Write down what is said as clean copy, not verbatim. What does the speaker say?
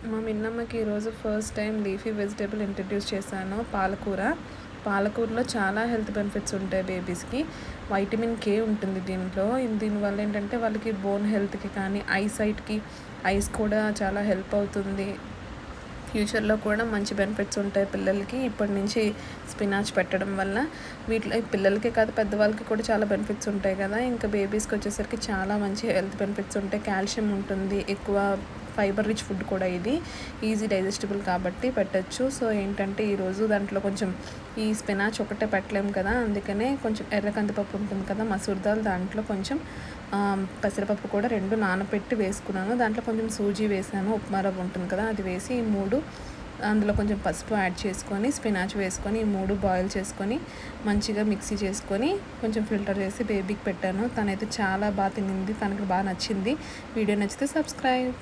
మా మిన్నమ్మకి ఈరోజు first time leafy vegetable introduce చేశాను, పాలకూర. పాలకూరలో చాలా హెల్త్ బెనిఫిట్స్ ఉంటాయి బేబీస్కి. వైటమిన్ కే ఉంటుంది దీంట్లో. దీనివల్ల ఏంటంటే వాళ్ళకి బోన్ హెల్త్కి కానీ ఐసైట్కి, ఐస్ కూడా చాలా హెల్ప్ అవుతుంది. ఫ్యూచర్లో కూడా మంచి బెనిఫిట్స్ ఉంటాయి పిల్లలకి ఇప్పటి నుంచి స్పినాచ్ పెట్టడం వల్ల. వీటిలో పిల్లలకే కాదు పెద్దవాళ్ళకి కూడా చాలా బెనిఫిట్స్ ఉంటాయి కదా. ఇంకా బేబీస్కి వచ్చేసరికి చాలా మంచి హెల్త్ బెనిఫిట్స్ ఉంటాయి. కాల్షియం ఉంటుంది, ఎక్కువ ఫైబర్ రిచ్ ఫుడ్ కూడా ఇది. ఈజీ డైజెస్టబుల్ కాబట్టి పెట్టచ్చు. సో ఏంటంటే ఈరోజు దాంట్లో కొంచెం ఈ స్పినాచ్ ఒకటే పెట్టలేము కదా, అందుకనే కొంచెం ఎర్ర కందిపప్పు ఉంటుంది కదా, మసూర్ దాల్, దాంట్లో కొంచెం పెసరపప్పు కూడా 2 నానబెట్టి వేసుకున్నాను. దాంట్లో కొంచెం సూజీ వేసాను, ఉప్మా రవ్వ ఉంటుంది కదా అది వేసి, ఈ 3 అందులో కొంచెం పసుపు యాడ్ చేసుకొని స్పినాచ్ వేసుకొని ఈ 3 బాయిల్ చేసుకొని మంచిగా మిక్సీ చేసుకొని కొంచెం ఫిల్టర్ చేసి బేబీకి పెట్టాను. తనైతే చాలా బాగా తినింది, తనకి బాగా నచ్చింది. వీడియో నచ్చితే సబ్స్క్రైబ్.